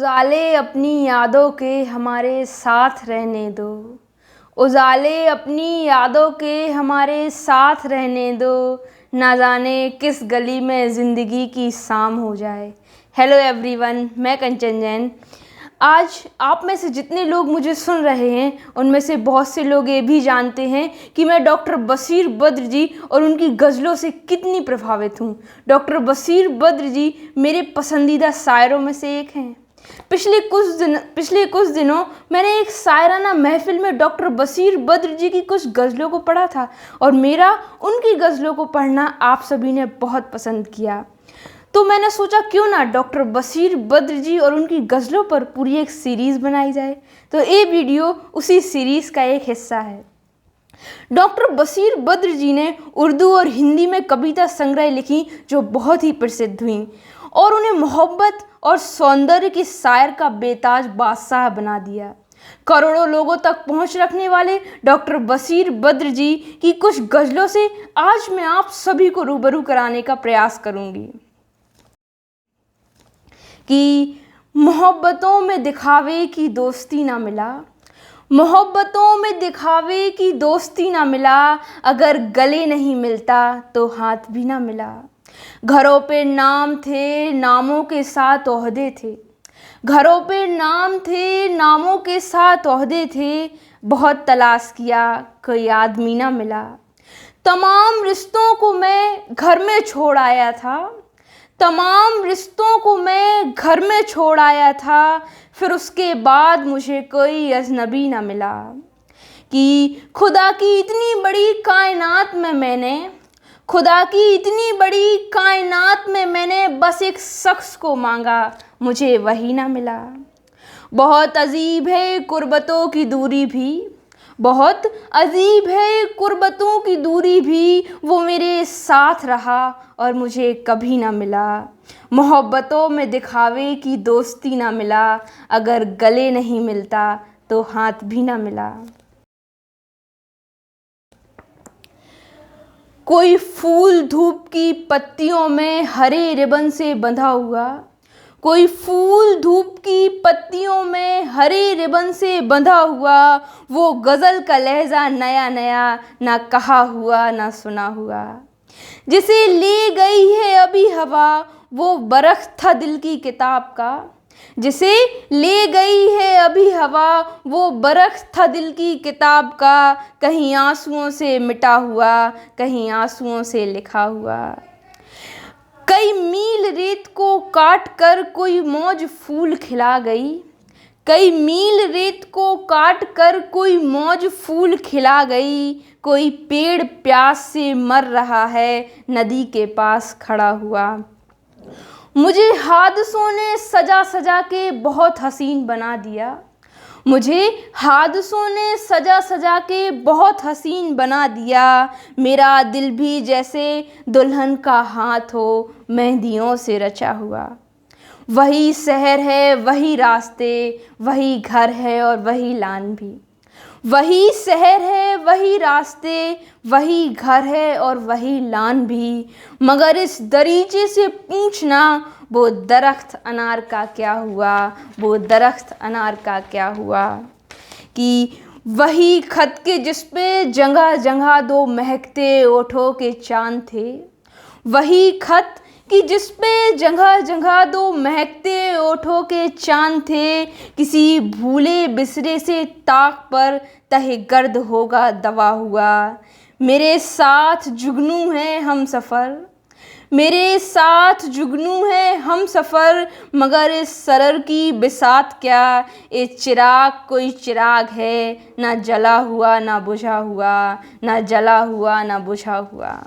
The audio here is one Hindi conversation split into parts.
उजाले अपनी यादों के हमारे साथ रहने दो। उजाले अपनी यादों के हमारे साथ रहने दो। ना जाने किस गली में ज़िंदगी की शाम हो जाए। हेलो एवरीवन, मैं कंचन जैन। आज आप में से जितने लोग मुझे सुन रहे हैं उनमें से बहुत से लोग ये भी जानते हैं कि मैं डॉक्टर बशीर बद्र जी और उनकी गज़लों से कितनी प्रभावित हूँ। डॉक्टर बशीर बद्र जी मेरे पसंदीदा शायरों में से एक हैं। पिछले कुछ दिनों मैंने एक शायराना महफिल में डॉक्टर बशीर बद्र जी की कुछ गज़लों को पढ़ा था और मेरा उनकी गज़लों को पढ़ना आप सभी ने बहुत पसंद किया। तो मैंने सोचा क्यों ना डॉक्टर बशीर बद्र जी और उनकी गज़लों पर पूरी एक सीरीज़ बनाई जाए। तो ये वीडियो उसी सीरीज़ का एक हिस्सा है। डॉक्टर बशीर बद्र जी ने उर्दू और हिंदी में कविता संग्रह लिखी जो बहुत ही प्रसिद्ध हुई और उन्हें मोहब्बत और सौंदर्य की शायर का बेताज बादशाह बना दिया। करोड़ों लोगों तक पहुंच रखने वाले डॉक्टर बशीर बद्र जी की कुछ गज़लों से आज मैं आप सभी को रूबरू कराने का प्रयास करूंगी कि मोहब्बतों में दिखावे की दोस्ती ना मिला। मोहब्बतों में दिखावे की दोस्ती ना मिला। अगर गले नहीं मिलता तो हाथ भी ना मिला। घरों पे नाम थे, नामों के साथ ओहदे थे। घरों पे नाम थे, नामों के साथ ओहदे थे। बहुत तलाश किया, कोई आदमी ना मिला। तमाम रिश्तों को मैं घर में छोड़ आया था। तमाम रिश्तों को मैं घर में छोड़ आया था। फिर उसके बाद मुझे कोई अजनबी ना मिला। कि खुदा की इतनी बड़ी कायनात में मैंने खुदा की इतनी बड़ी कायनात में मैंने बस एक शख्स को मांगा, मुझे वही ना मिला। बहुत अजीब है कुर्बतों की दूरी भी। बहुत अजीब है कुर्बतों की दूरी भी। वो मेरे साथ रहा और मुझे कभी ना मिला। मोहब्बतों में दिखावे की दोस्ती ना मिला। अगर गले नहीं मिलता तो हाथ भी ना मिला। कोई फूल धूप की पत्तियों में हरे रिबन से बंधा हुआ। कोई फूल धूप की पत्तियों में हरे रिबन से बंधा हुआ। वो गज़ल का लहजा नया नया, ना कहा हुआ ना सुना हुआ। जिसे ले गई है अभी हवा, वो बरख था दिल की किताब का। जिसे ले गई है अभी हवा, वो बरख था दिल की किताब का। कहीं आंसुओं से मिटा हुआ, कहीं आंसुओं से लिखा हुआ। कई मील रेत को काट कर कोई मौज फूल खिला गई। कई मील रेत को काट कर कोई मौज फूल खिला गई। कोई पेड़ प्यास से मर रहा है, नदी के पास खड़ा हुआ। मुझे हादसों ने सजा सजा के बहुत हसीन बना दिया। मुझे हादसों ने सजा सजा के बहुत हसीन बना दिया। मेरा दिल भी जैसे दुल्हन का हाथ हो, मेहंदियों से रचा हुआ। वही शहर है, वही रास्ते, वही घर है और वही लान भी। वही शहर है, वही रास्ते, वही घर है और वही लान भी। मगर इस दरीचे से पूछना, वो दरख्त अनार का क्या हुआ। वो दरख्त अनार का क्या हुआ। कि वही खत के जिस पे जगह जगह दो महकते ओठों के चांद थे। वही खत कि जिस पे जगह जगह दो महकते ओठों के चांद थे। किसी भूले बिसरे से ताक पर तहे गर्द होगा दवा हुआ। मेरे साथ जुगनू है हम सफ़र। मेरे साथ जुगनू है हम सफ़र। मगर इस सरर की बिसात क्या। ये चिराग कोई चिराग है, ना जला हुआ ना बुझा हुआ। ना जला हुआ ना बुझा हुआ।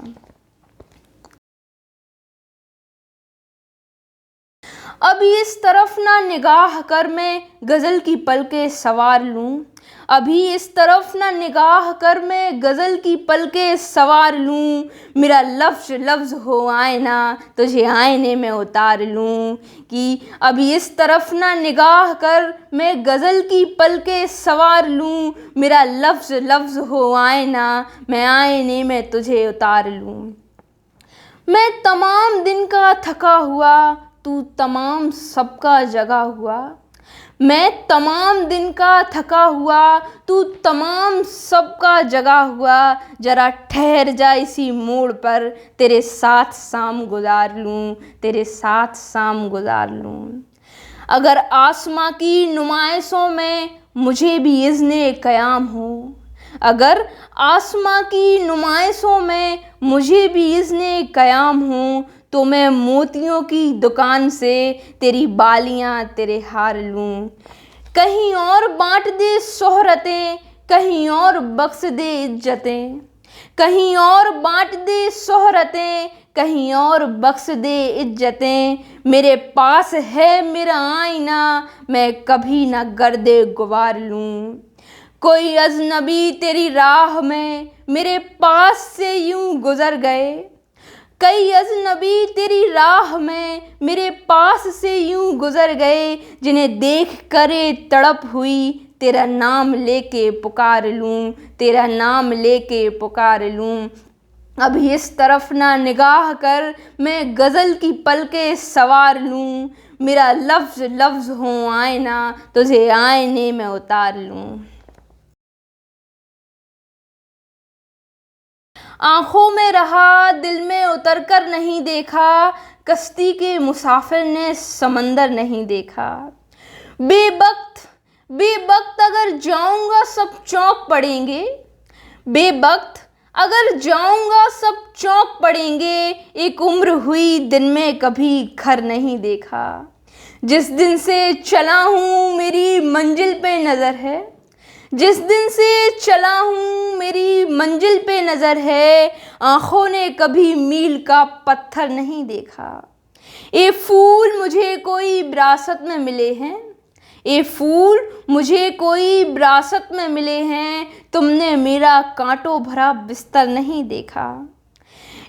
अभी इस तरफ ना निगाह कर मैं गज़ल की पलके सवार लूँ। अभी इस तरफ ना निगाह कर मैं गज़ल की पलके सवार लूँ। मेरा लफ्ज़ लफ्ज़ हो आईना, तुझे आईने में उतार लूँ। कि अभी इस तरफ ना निगाह कर मैं गज़ल की पलके सवार लूँ। मेरा लफ्ज़ लफ्ज़ हो आईना, मैं आईने में तुझे उतार लूँ। मैं तमाम दिन का थका हुआ, तू तमाम सबका जगा हुआ। मैं तमाम दिन का थका हुआ, तू तमाम सबका जगा हुआ, जरा ठहर जा इसी मोड़ पर, तेरे साथ शाम गुजार लूँ, तेरे साथ शाम गुजार लूँ। अगर आसमां की नुमाइशों में मुझे भी इज़्ने क़याम हो, अगर आसमां की नुमाइशों में मुझे भी इज़्ने क़याम हो, तो मैं मोतियों की दुकान से तेरी बालियां तेरे हार लूँ। कहीं और बांट दे शोहरतें, कहीं और बख्श दे इज्जतें, कहीं और बांट दे शोहरतें, कहीं और बख्श दे इज्जतें। मेरे पास है मेरा आईना, मैं कभी ना गर्दे गुबार लूँ। कोई अजनबी तेरी राह में मेरे पास से यूं गुजर गए, कई अजनबी तेरी राह में मेरे पास से यूं गुजर गए, जिन्हें देख करे तड़प हुई, तेरा नाम लेके पुकार लूँ, तेरा नाम लेके पुकार लूँ। अभी इस तरफ ना निगाह कर, मैं गज़ल की पलके सवार लूँ। मेरा लफ्ज़ लफ्ज़ हो आईना, तुझे आईने में उतार लूँ। आँखों में रहा दिल में उतर कर नहीं देखा, कश्ती के मुसाफिर ने समंदर नहीं देखा। बेवक्त बेवक्त अगर जाऊँगा सब चौंक पड़ेंगे, बेवक्त अगर जाऊँगा सब चौंक पड़ेंगे। एक उम्र हुई दिन में कभी घर नहीं देखा। जिस दिन से चला हूँ मेरी मंजिल पे नज़र है, जिस दिन से चला हूँ मेरी मंजिल पे नज़र है। आँखों ने कभी मील का पत्थर नहीं देखा। ये फूल मुझे कोई विरासत में मिले हैं, ये फूल मुझे कोई विरासत में मिले हैं। तुमने मेरा कांटों भरा बिस्तर नहीं देखा।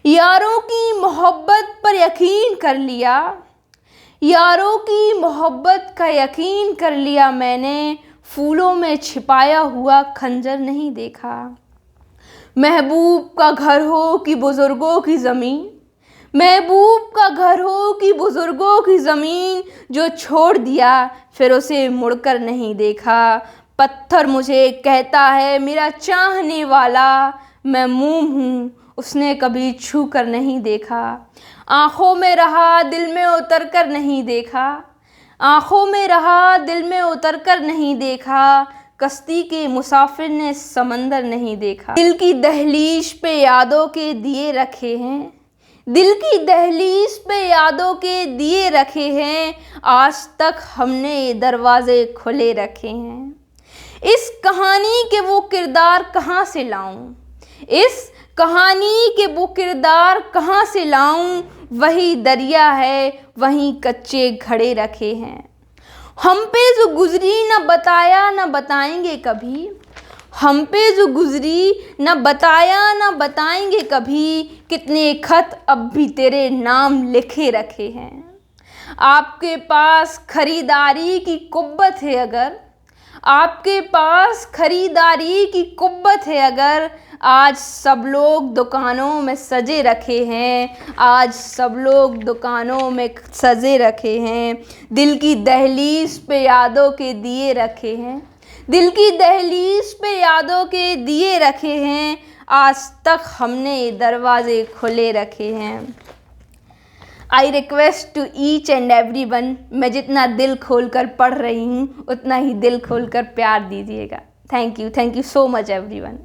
यारों की मोहब्बत पर यकीन कर लिया, यारों की मोहब्बत का यकीन कर लिया मैंने। फूलों में छिपाया हुआ खंजर नहीं देखा। महबूब का घर हो कि बुज़ुर्गों की ज़मीन, महबूब का घर हो कि बुज़ुर्गों की ज़मीन, जो छोड़ दिया फिर उसे मुड़कर नहीं देखा। पत्थर मुझे कहता है मेरा चाहने वाला, मैं मोम हूँ उसने कभी छू कर नहीं देखा। आँखों में रहा दिल में उतर कर नहीं देखा, आँखों में रहा दिल में उतर कर नहीं देखा। कश्ती के मुसाफिर ने समंदर नहीं देखा। दिल की दहलीज पे यादों के दिए रखे हैं, दिल की दहलीज पे यादों के दिए रखे हैं। आज तक हमने ये दरवाजे खुले रखे हैं। इस कहानी के वो किरदार कहाँ से लाऊं, इस कहानी के वो किरदार कहाँ से लाऊं। वही दरिया है वहीं कच्चे घड़े रखे हैं। हम पे जो गुजरी न बताया न बताएंगे कभी, हम पे जो गुजरी न बताया न बताएंगे कभी। कितने खत अब भी तेरे नाम लिखे रखे हैं। आपके पास खरीदारी की कुव्वत है अगर, आपके पास खरीदारी की कुव्वत है अगर। आज सब लोग दुकानों में सजे रखे हैं, आज सब लोग दुकानों में सजे रखे हैं। दिल की दहलीज पे यादों के दिए रखे हैं, दिल की दहलीज पे यादों के दिए रखे हैं। आज तक हमने ये दरवाजे खुले रखे हैं। I request to each and every one, मैं जितना दिल खोल कर पढ़ रही हूँ उतना ही दिल खोल कर प्यार दीजिएगा। Thank you so much every one.